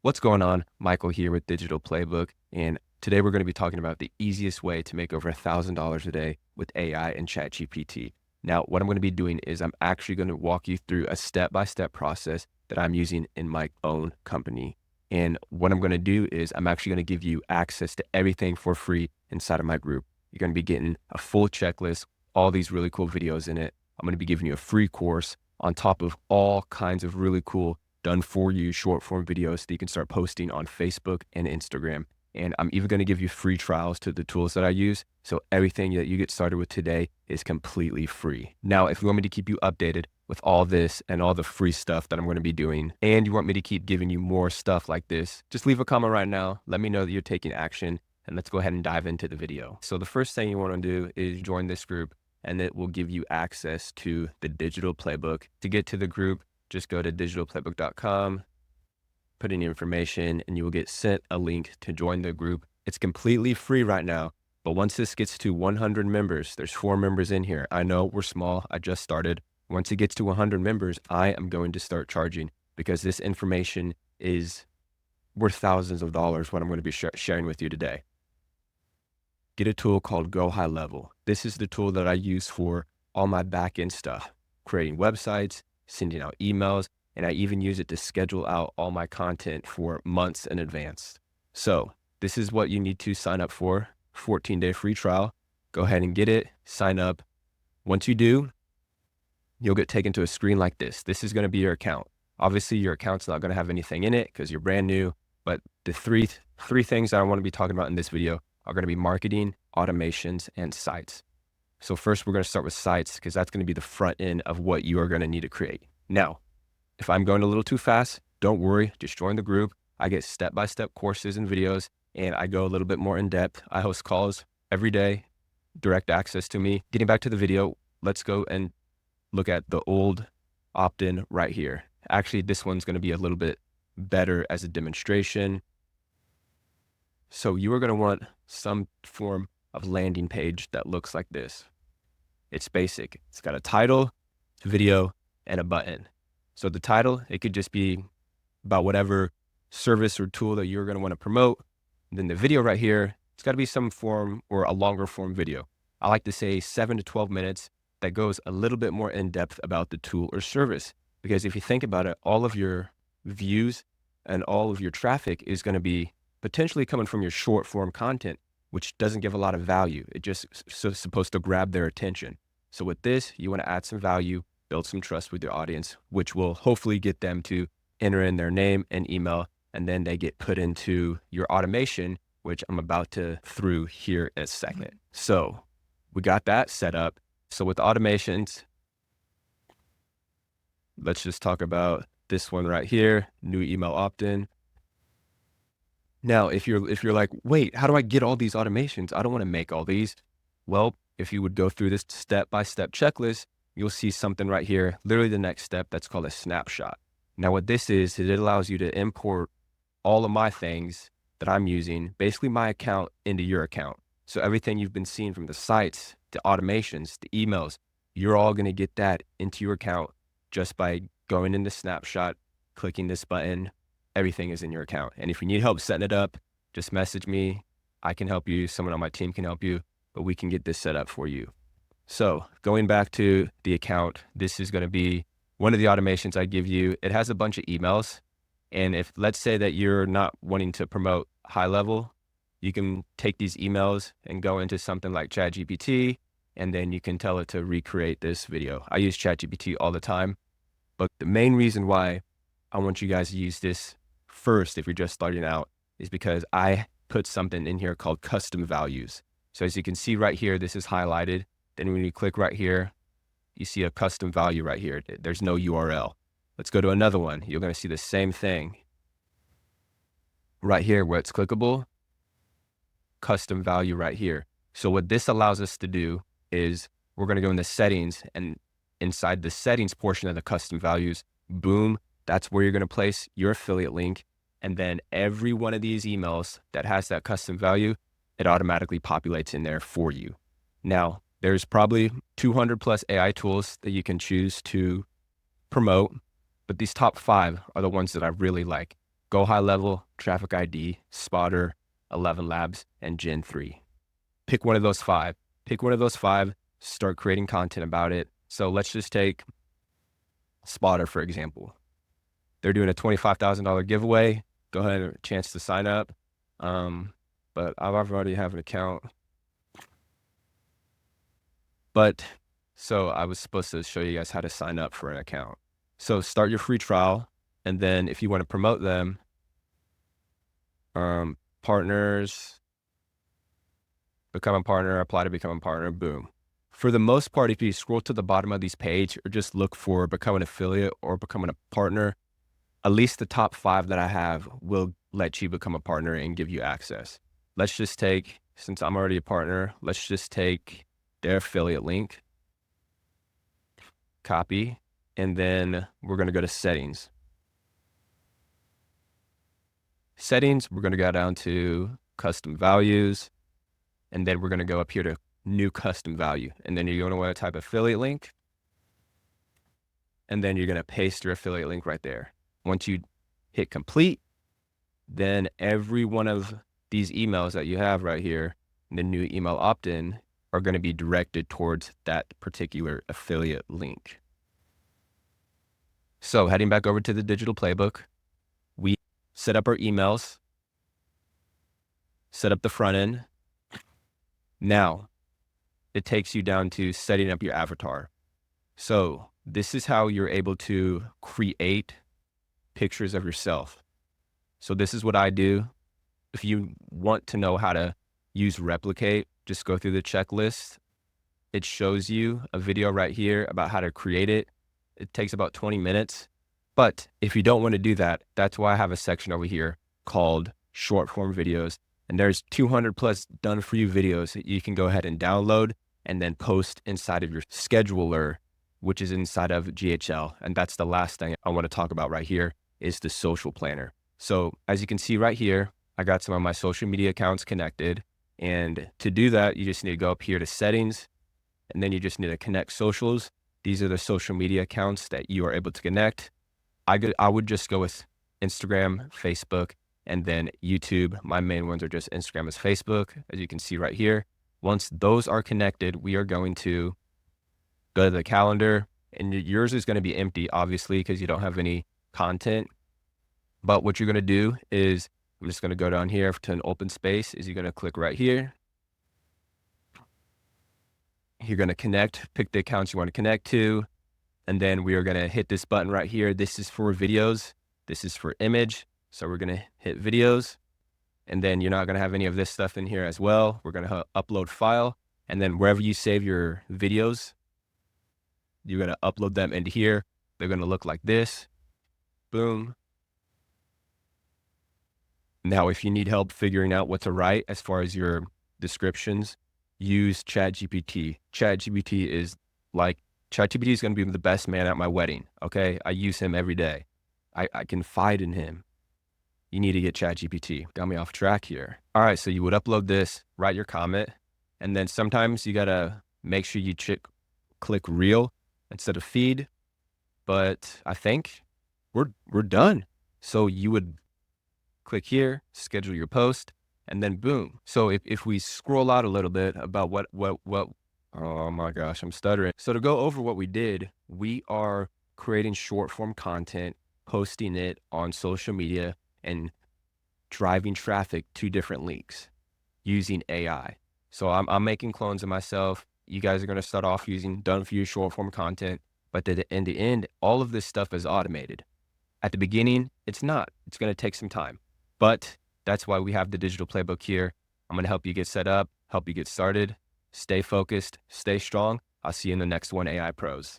What's going on? Michael here with Digital Playbook, and today we're going to be talking about the easiest way to make over $1,000 a day with AI and ChatGPT. Now, what I'm going to be doing is I'm actually going to walk you through a step-by-step process that I'm using in my own company. And what I'm going to do is I'm actually going to give you access to everything for free inside of my group. You're going to be getting a full checklist, all these really cool videos in it. I'm going to be giving you a free course on top of all kinds of really cool done for you short form videos that you can start posting on Facebook and Instagram. And I'm even going to give you free trials to the tools that I use. So everything that you get started with today is completely free. Now, if you want me to keep you updated with all this and all the free stuff that I'm going to be doing, and you want me to keep giving you more stuff like this, just leave a comment right now. Let me know that you're taking action, and let's go ahead and dive into the video. So the first thing you want to do is join this group, and it will give you access to the Digital Playbook. To get to the group, just go to digitalplaybook.com, put in your information, and you will get sent a link to join the group. It's completely free right now, but once this gets to 100 members, there's 4 members in here. I know we're small. I just started. Once it gets to 100 members, I am going to start charging because this information is worth thousands of dollars, what I'm going to be sharing with you today. Get a tool called Go High Level. This is the tool that I use for all my back-end stuff, creating websites, sending out emails, and I even use it to schedule out all my content for months in advance. So this is what you need to sign up for, 14-day free trial. Go ahead and get it, sign up. Once you do, you'll get taken to a screen like this. This is going to be your account. Obviously, your account's not going to have anything in it because you're brand new, but the three things that I want to be talking about in this video are going to be marketing, automations, and sites. So first, we're going to start with sites because that's going to be the front end of what you are going to need to create. Now, if I'm going a little too fast, don't worry, just join the group. I get step-by-step courses and videos, and I go a little bit more in depth. I host calls every day, direct access to me. Getting back to the video, let's go and look at the old opt-in right here. Actually, this one's going to be a little bit better as a demonstration. So you are going to want some form of landing page that looks like this. It's basic. It's got a title, video, and a button. So the title, it could just be about whatever service or tool that you're going to want to promote. And then the video right here, it's got to be some form or a longer form video. I like to say 7 to 12 minutes that goes a little bit more in depth about the tool or service. Because if you think about it, all of your views and all of your traffic is going to be potentially coming from your short form content, which doesn't give a lot of value. It just supposed to grab their attention. So with this, you want to add some value, build some trust with your audience, which will hopefully get them to enter in their name and email, and then they get put into your automation, which I'm about to through here in a second. So we got that set up. So with automations, let's just talk about this one right here, new email opt-in. Now, if you're like, wait, how do I get all these automations? I don't want to make all these. Well, if you would go through this step-by-step checklist, you'll see something right here, literally the next step, that's called a snapshot. Now, what this is it allows you to import all of my things that I'm using, basically my account, into your account. So everything you've been seeing from the sites, the automations, the emails, you're all going to get that into your account just by going into snapshot, clicking this button. Everything is in your account. And if you need help setting it up, just message me. I can help you. Someone on my team can help you, but we can get this set up for you. So going back to the account, this is going to be one of the automations I give you. It has a bunch of emails. And if, let's say that you're not wanting to promote high level, you can take these emails and go into something like ChatGPT, and then you can tell it to recreate this video. I use ChatGPT all the time, but the main reason why I want you guys to use this first, if you're just starting out, is because I put something in here called custom values. So as you can see right here, this is highlighted. Then when you click right here, you see a custom value right here. There's no URL. Let's go to another one. You're going to see the same thing right here where it's clickable, custom value right here. So what this allows us to do is we're going to go into settings, and inside the settings portion of the custom values, boom, that's where you're going to place your affiliate link. And then every one of these emails that has that custom value, it automatically populates in there for you. Now, there's probably 200 plus AI tools that you can choose to promote, but these top 5 are the ones that I really like. Go high level, Traffic ID, Spotter, 11 Labs, and Gen 3. Pick one of those five. Pick one of those five, start creating content about it. So let's just take Spotter, for example. They're doing a $25,000 giveaway. Go ahead and a chance to sign up. But I've already have an account. But so I was supposed to show you guys how to sign up for an account. So start your free trial. And then if you want to promote them, partners, become a partner, apply to become a partner, boom. For the most part, if you scroll to the bottom of these page or just look for become an affiliate or becoming a partner, at least the top 5 that I have will let you become a partner and give you access. Let's just take, since I'm already a partner, let's just take their affiliate link, copy, and then we're going to go to settings. Settings, we're going to go down to custom values, and then we're going to go up here to new custom value. And then you're going to want to type affiliate link, and then you're going to paste your affiliate link right there. Once you hit complete, then every one of these emails that you have right here, the new email opt-in, are going to be directed towards that particular affiliate link. So heading back over to the digital playbook, we set up our emails, set up the front end. Now it takes you down to setting up your avatar. So this is how you're able to create pictures of yourself. So this is what I do. If you want to know how to use Replicate, just go through the checklist. It shows you a video right here about how to create it. It takes about 20 minutes. But if you don't want to do that, that's why I have a section over here called short form videos. And there's 200 plus done for you videos that you can go ahead and download and then post inside of your scheduler, which is inside of GHL. And that's the last thing I want to talk about right here is the social planner. So as you can see right here, I got some of my social media accounts connected. And to do that, you just need to go up here to settings, and then you just need to connect socials. These are the social media accounts that you are able to connect. I would just go with Instagram, Facebook, and then YouTube. My main ones are just Instagram and Facebook, as you can see right here. Once those are connected, we are going to go to the calendar, and yours is going to be empty, obviously, because you don't have any content. But what you're going to do is, I'm just going to go down here to an open space, is you're going to click right here. You're going to connect, pick the accounts you want to connect to, and then we are going to hit this button right here. This is for videos. This is for image. So we're going to hit videos, and then you're not going to have any of this stuff in here as well. We're going to upload file, and then wherever you save your videos, you're going to upload them into here. They're going to look like this. Boom. Now, if you need help figuring out what to write as far as your descriptions, use ChatGPT. ChatGPT is going to be the best man at my wedding. Okay. I use him every day. I confide in him. You need to get ChatGPT. Got me off track here. All right. So you would upload this, write your comment, and then sometimes you got to make sure you click reel instead of feed. But I think we're done. So you would click here, schedule your post, and then boom. So if we scroll out a little bit about what, oh my gosh, I'm stuttering. So to go over what we did, we are creating short form content, posting it on social media, and driving traffic to different links using AI. So I'm making clones of myself. You guys are going to start off using done for you short form content, but in the end, all of this stuff is automated. At the beginning, it's not. It's going to take some time. But that's why we have the digital playbook here. I'm going to help you get set up, help you get started. Stay focused, stay strong. I'll see you in the next one, AI Pros.